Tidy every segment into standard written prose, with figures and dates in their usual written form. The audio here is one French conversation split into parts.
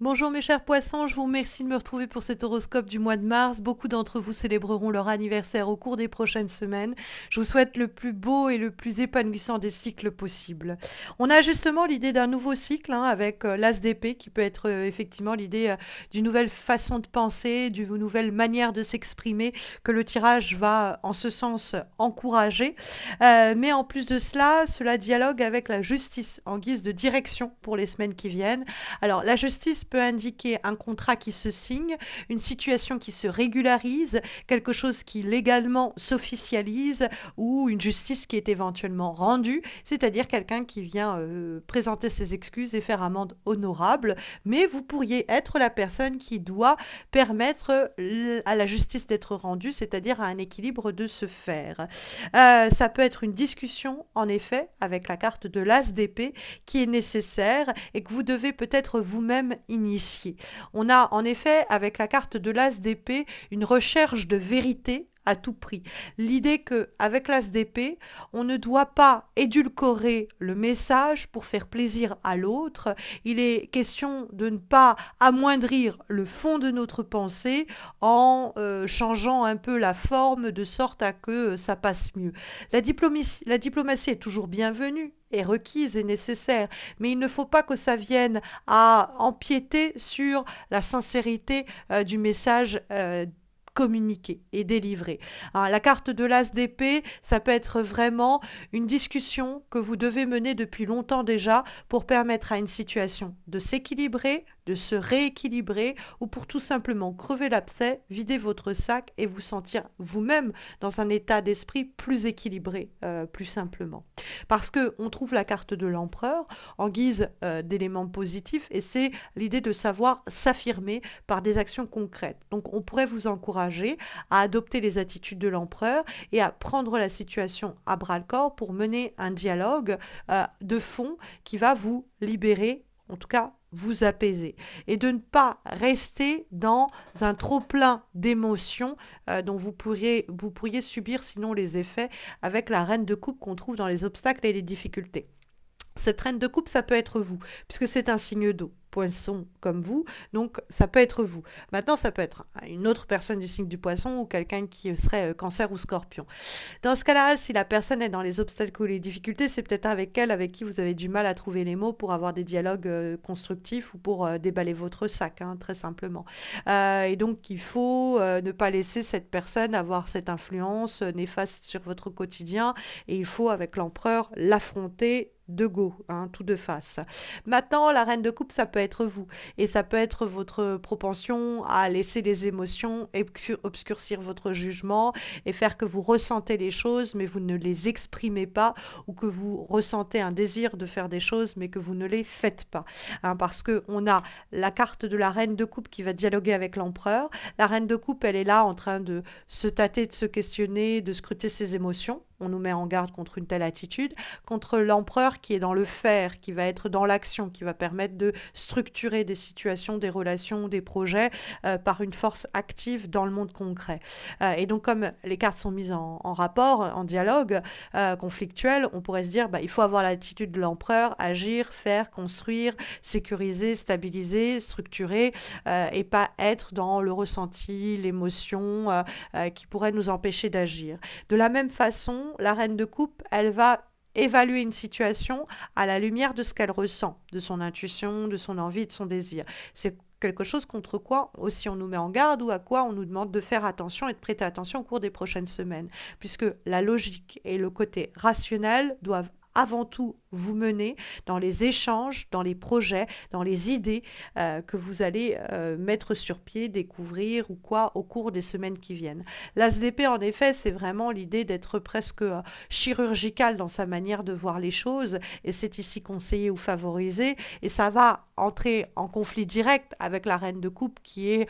Bonjour mes chers poissons, je vous remercie de me retrouver pour cet horoscope du mois de mars. Beaucoup d'entre vous célébreront leur anniversaire au cours des prochaines semaines. Je vous souhaite le plus beau et le plus épanouissant des cycles possibles. On a justement l'idée d'un nouveau cycle avec l'As d'épée qui peut être effectivement l'idée d'une nouvelle façon de penser, d'une nouvelle manière de s'exprimer que le tirage va en ce sens encourager. Mais en plus de cela, cela dialogue avec la justice en guise de direction pour les semaines qui viennent. Alors, la justice peut indiquer un contrat qui se signe, une situation qui se régularise, quelque chose qui légalement s'officialise ou une justice qui est éventuellement rendue, c'est-à-dire quelqu'un qui vient présenter ses excuses et faire amende honorable. Mais vous pourriez être la personne qui doit permettre à la justice d'être rendue, c'est-à-dire à un équilibre de se faire. Ça peut être une discussion, en effet, avec la carte de l'As d'épée qui est nécessaire et que vous devez peut-être vous-même initier. On a en effet, avec la carte de l'As d'épée, une recherche de vérité à tout prix. L'idée que avec l'As d'épée, on ne doit pas édulcorer le message pour faire plaisir à l'autre. Il est question de ne pas amoindrir le fond de notre pensée en changeant un peu la forme de sorte à que ça passe mieux. La diplomatie est toujours bienvenue, est requise et nécessaire, mais il ne faut pas que ça vienne à empiéter sur la sincérité du message communiqué et délivré. Hein, la carte de l'As d'épée, ça peut être vraiment une discussion que vous devez mener depuis longtemps déjà pour permettre à une situation de s'équilibrer, de se rééquilibrer ou pour tout simplement crever l'abcès, vider votre sac et vous sentir vous-même dans un état d'esprit plus équilibré, plus simplement. Parce que on trouve la carte de l'empereur en guise d'éléments positifs et c'est l'idée de savoir s'affirmer par des actions concrètes. Donc on pourrait vous encourager à adopter les attitudes de l'empereur et à prendre la situation à bras-le-corps pour mener un dialogue de fond qui va vous libérer, en tout cas vous apaiser et de ne pas rester dans un trop-plein d'émotions dont vous pourriez subir sinon les effets avec la reine de coupe qu'on trouve dans les obstacles et les difficultés. Cette reine de coupe, ça peut être vous, puisque c'est un signe d'eau, poisson comme vous, donc ça peut être vous. Maintenant, ça peut être une autre personne du signe du poisson ou quelqu'un qui serait cancer ou scorpion. Dans ce cas-là, si la personne est dans les obstacles ou les difficultés, c'est peut-être avec elle avec qui vous avez du mal à trouver les mots pour avoir des dialogues constructifs ou pour déballer votre sac, hein, très simplement. Et donc, il faut ne pas laisser cette personne avoir cette influence néfaste sur votre quotidien et il faut, avec l'empereur, l'affronter de go, hein, tout de face. Maintenant, la reine de coupe, ça peut être vous. Et ça peut être votre propension à laisser les émotions obscurcir votre jugement et faire que vous ressentez les choses, mais vous ne les exprimez pas, ou que vous ressentez un désir de faire des choses, mais que vous ne les faites pas. Hein, parce qu'on a la carte de la reine de coupe qui va dialoguer avec l'empereur. La reine de coupe, elle est là en train de se tâter, de se questionner, de scruter ses émotions. On nous met en garde contre une telle attitude, contre l'empereur qui est dans le faire, qui va être dans l'action, qui va permettre de structurer des situations, des relations, des projets par une force active dans le monde concret. Et donc comme les cartes sont mises en rapport, en dialogue conflictuel, on pourrait se dire il faut avoir l'attitude de l'empereur, agir, faire, construire, sécuriser, stabiliser, structurer et pas être dans le ressenti, l'émotion qui pourrait nous empêcher d'agir. De la même façon, la reine de coupe, elle va évaluer une situation à la lumière de ce qu'elle ressent, de son intuition, de son envie, de son désir. C'est quelque chose contre quoi aussi on nous met en garde ou à quoi on nous demande de faire attention et de prêter attention au cours des prochaines semaines, puisque la logique et le côté rationnel doivent avant tout vous mener dans les échanges, dans les projets, dans les idées que vous allez mettre sur pied, découvrir ou quoi au cours des semaines qui viennent. L'As d'épée, en effet, c'est vraiment l'idée d'être presque chirurgical dans sa manière de voir les choses et c'est ici conseillé ou favorisé et ça va entrer en conflit direct avec la reine de coupe qui est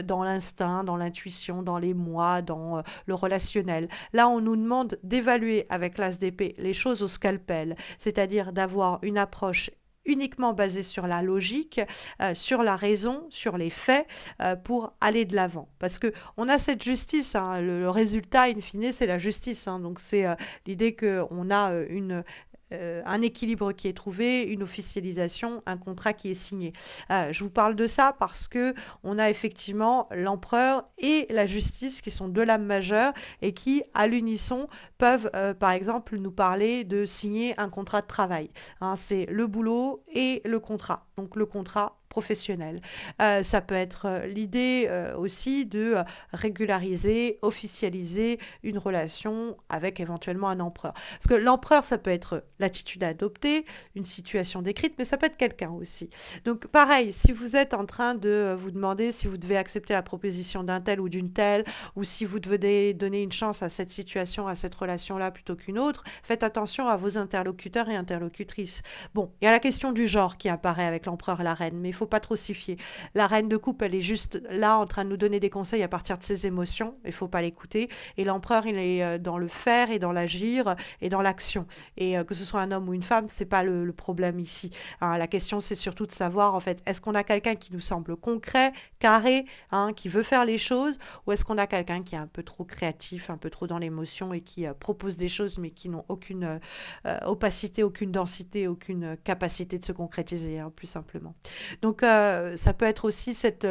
dans l'instinct, dans l'intuition, dans les moi, dans le relationnel. Là, on nous demande d'évaluer avec l'As d'épée les choses au scalpel, c'est-à-dire d'avoir une approche uniquement basée sur la logique, sur la raison, sur les faits, pour aller de l'avant. Parce que on a cette justice, hein, le résultat in fine, c'est la justice. Hein, donc c'est l'idée qu'on a un équilibre qui est trouvé, une officialisation, un contrat qui est signé. Je vous parle de ça parce que on a effectivement l'empereur et la justice qui sont deux lames majeures et qui, à l'unisson, peuvent, par exemple, nous parler de signer un contrat de travail. Hein, c'est le boulot et le contrat. Donc le contrat professionnel. Ça peut être l'idée aussi de régulariser, officialiser une relation avec éventuellement un empereur. Parce que l'empereur, ça peut être l'attitude à adopter, une situation décrite, mais ça peut être quelqu'un aussi. Donc pareil, si vous êtes en train de vous demander si vous devez accepter la proposition d'un tel ou d'une telle, ou si vous devez donner une chance à cette situation, à cette relation-là plutôt qu'une autre, faites attention à vos interlocuteurs et interlocutrices. Bon, il y a la question du genre qui apparaît avec l'empereur et la reine, mais il ne faut pas trop s'y fier. La reine de coupe, elle est juste là en train de nous donner des conseils à partir de ses émotions, il ne faut pas l'écouter. Et l'empereur, il est dans le faire et dans l'agir et dans l'action. Et que ce soit un homme ou une femme, c'est pas le problème ici. Hein, la question, c'est surtout de savoir, en fait, est-ce qu'on a quelqu'un qui nous semble concret, carré, hein, qui veut faire les choses, ou est-ce qu'on a quelqu'un qui est un peu trop créatif, un peu trop dans l'émotion et qui propose des choses, mais qui n'ont aucune opacité, aucune densité, aucune capacité de se concrétiser, hein, plus simplement. Donc, ça peut être aussi cette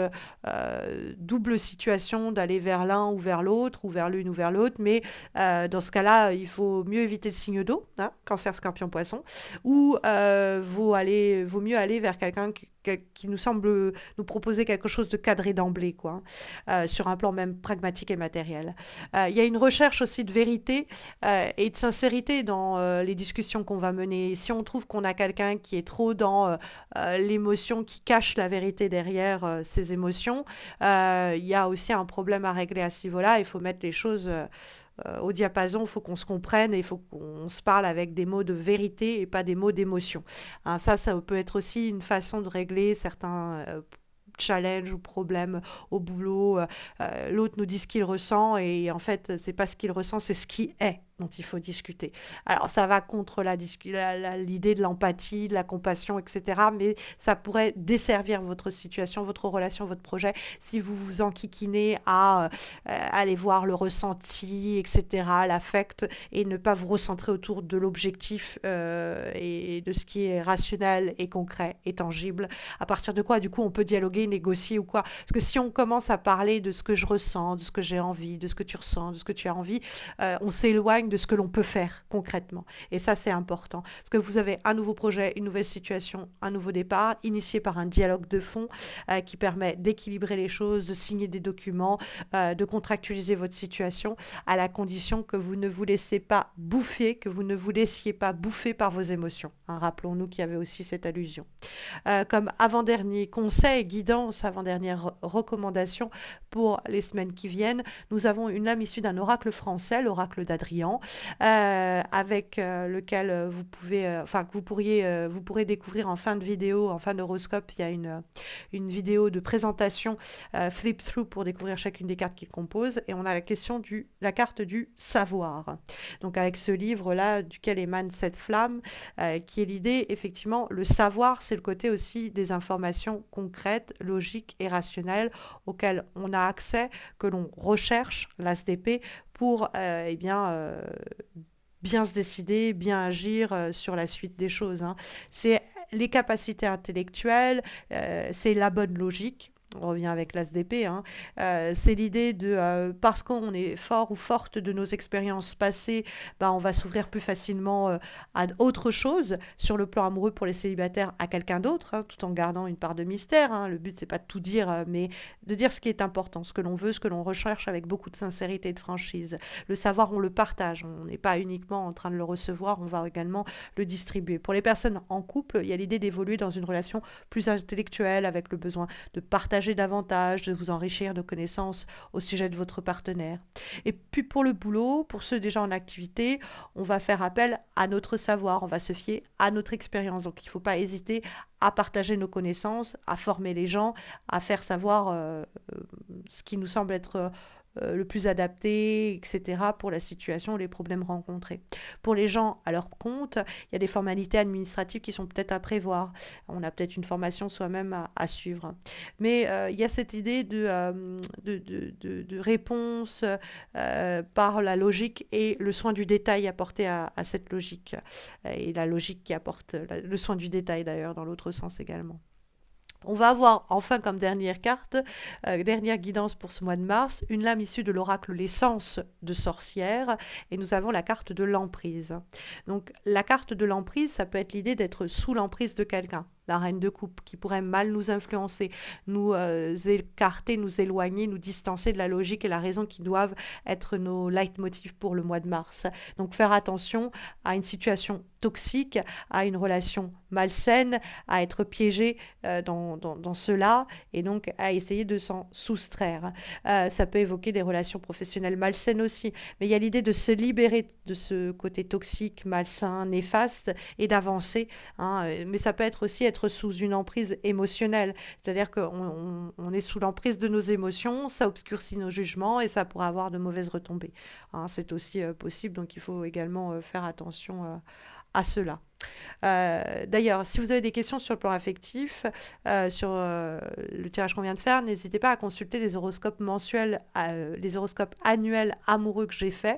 double situation d'aller vers l'un ou vers l'autre, ou vers l'une ou vers l'autre, mais dans ce cas-là, il faut mieux éviter le signe d'eau, hein, cancer, scorpion, poisson, ou vaut mieux aller vers quelqu'un qui nous semble nous proposer quelque chose de cadré d'emblée, quoi, hein, sur un plan même pragmatique et matériel. Il y a une recherche aussi de vérité et de sincérité dans les discussions qu'on va mener. Si on trouve qu'on a quelqu'un qui est trop dans l'émotion, qui cache la vérité derrière ses émotions, il y a aussi un problème à régler à ce niveau-là. Il faut mettre les choses au diapason, il faut qu'on se comprenne et il faut qu'on se parle avec des mots de vérité et pas des mots d'émotion. Hein, ça peut être aussi une façon de régler certains challenges ou problèmes au boulot. L'autre nous dit ce qu'il ressent et en fait, c'est pas ce qu'il ressent, c'est ce qui est dont il faut discuter. Alors, ça va contre l'idée de l'empathie, de la compassion, etc. Mais ça pourrait desservir votre situation, votre relation, votre projet, si vous vous enquiquinez à aller voir le ressenti, etc., l'affect, et ne pas vous recentrer autour de l'objectif et de ce qui est rationnel et concret et tangible. À partir de quoi, du coup, on peut dialoguer, négocier ou quoi. Parce que si on commence à parler de ce que je ressens, de ce que j'ai envie, de ce que tu ressens, de ce que tu as envie, on s'éloigne de ce que l'on peut faire concrètement. Et ça, c'est important. Parce que vous avez un nouveau projet, une nouvelle situation, un nouveau départ, initié par un dialogue de fond qui permet d'équilibrer les choses, de signer des documents, de contractualiser votre situation, à la condition que vous ne vous laissiez pas bouffer, que vous ne vous laissiez pas bouffer par vos émotions. Hein, rappelons-nous qu'il y avait aussi cette allusion. Comme avant-dernier conseil, guidance, avant-dernière recommandation pour les semaines qui viennent, nous avons une lame issue d'un oracle français, l'oracle d'Adrian, avec lequel vous pouvez, enfin que vous pourrez découvrir en fin de vidéo, en fin d'horoscope, il y a une vidéo de présentation flip through pour découvrir chacune des cartes qu'il compose, et on a la carte du savoir. Donc avec ce livre-là, duquel émane cette flamme, qui est l'idée, effectivement, le savoir, c'est le côté aussi des informations concrètes, logiques et rationnelles auxquelles on a accès, que l'on recherche, l'ASDP, pour bien se décider, bien agir sur la suite des choses. Hein. C'est les capacités intellectuelles, c'est la bonne logique. On revient avec l'ASDP, hein. C'est l'idée de, parce qu'on est fort ou forte de nos expériences passées, bah, on va s'ouvrir plus facilement à autre chose, sur le plan amoureux pour les célibataires, à quelqu'un d'autre, hein, tout en gardant une part de mystère. Hein. Le but, c'est pas de tout dire, mais de dire ce qui est important, ce que l'on veut, ce que l'on recherche avec beaucoup de sincérité et de franchise. Le savoir, on le partage, on n'est pas uniquement en train de le recevoir, on va également le distribuer. Pour les personnes en couple, il y a l'idée d'évoluer dans une relation plus intellectuelle, avec le besoin de partager davantage, de vous enrichir de connaissances au sujet de votre partenaire. Et puis pour le boulot, pour ceux déjà en activité, on va faire appel à notre savoir, on va se fier à notre expérience. Donc il ne faut pas hésiter à partager nos connaissances, à former les gens, à faire savoir ce qui nous semble être le plus adapté, etc., pour la situation ou les problèmes rencontrés. Pour les gens à leur compte, il y a des formalités administratives qui sont peut-être à prévoir. On a peut-être une formation soi-même à suivre. Mais il y a cette idée de réponse par la logique et le soin du détail apporté à cette logique. Et la logique qui apporte le soin du détail d'ailleurs dans l'autre sens également. On va avoir enfin comme dernière carte, dernière guidance pour ce mois de mars, une lame issue de l'oracle L'essence de sorcière, et nous avons la carte de l'emprise. Donc la carte de l'emprise, ça peut être l'idée d'être sous l'emprise de quelqu'un. La reine de coupe qui pourrait mal nous influencer, nous écarter, nous éloigner, nous distancer de la logique et la raison qui doivent être nos leitmotifs pour le mois de mars. Donc faire attention à une situation toxique, à une relation malsaine, à être piégé dans cela et donc à essayer de s'en soustraire. Ça peut évoquer des relations professionnelles malsaines aussi, mais il y a l'idée de se libérer de ce côté toxique, malsain, néfaste et d'avancer. Hein, mais ça peut être aussi être sous une emprise émotionnelle, c'est-à-dire qu'on est sous l'emprise de nos émotions, ça obscurcit nos jugements et ça pourrait avoir de mauvaises retombées. Hein, c'est aussi possible, donc il faut également faire attention à cela. D'ailleurs, si vous avez des questions sur le plan affectif, sur le tirage qu'on vient de faire, n'hésitez pas à consulter les horoscopes mensuels, les horoscopes annuels amoureux que j'ai faits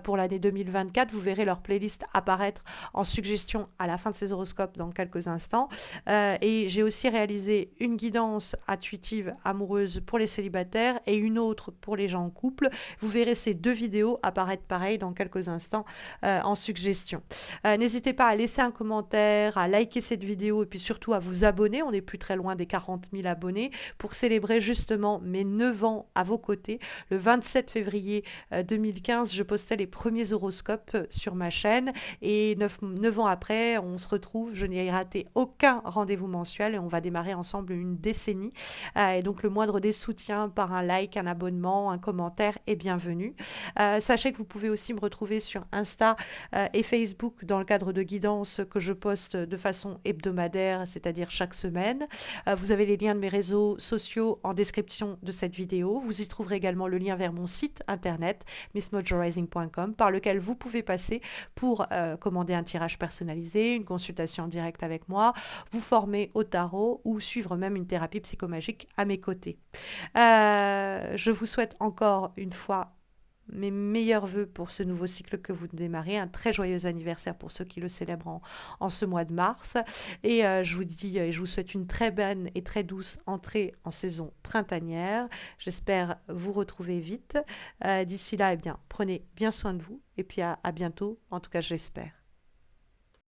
pour l'année 2024. Vous verrez leur playlist apparaître en suggestion à la fin de ces horoscopes dans quelques instants. Et j'ai aussi réalisé une guidance intuitive amoureuse pour les célibataires et une autre pour les gens en couple. Vous verrez ces deux vidéos apparaître pareil dans quelques instants en suggestion. N'hésitez pas à laisser un commentaire, à liker cette vidéo et puis surtout à vous abonner. On n'est plus très loin des 40 000 abonnés pour célébrer justement mes 9 ans à vos côtés. Le 27 février 2015, je postais les premiers horoscopes sur ma chaîne et 9 ans après, on se retrouve. Je n'ai raté aucun rendez-vous mensuel et on va démarrer ensemble une décennie. Et donc le moindre des soutiens par un like, un abonnement, un commentaire est bienvenu. Sachez que vous pouvez aussi me retrouver sur Insta et Facebook dans le cadre de guidance que je poste de façon hebdomadaire, c'est-à-dire chaque semaine. Vous avez les liens de mes réseaux sociaux en description de cette vidéo. Vous y trouverez également le lien vers mon site internet missmojorising.com par lequel vous pouvez passer pour commander un tirage personnalisé, une consultation en direct avec moi, vous former au tarot ou suivre même une thérapie psychomagique à mes côtés. Je vous souhaite encore une fois mes meilleurs voeux pour ce nouveau cycle que vous démarrez. Un très joyeux anniversaire pour ceux qui le célèbrent en ce mois de mars. Et je vous dis, je vous souhaite une très bonne et très douce entrée en saison printanière. J'espère vous retrouver vite. D'ici là, eh bien, prenez bien soin de vous. Et puis à bientôt, en tout cas, je l'espère.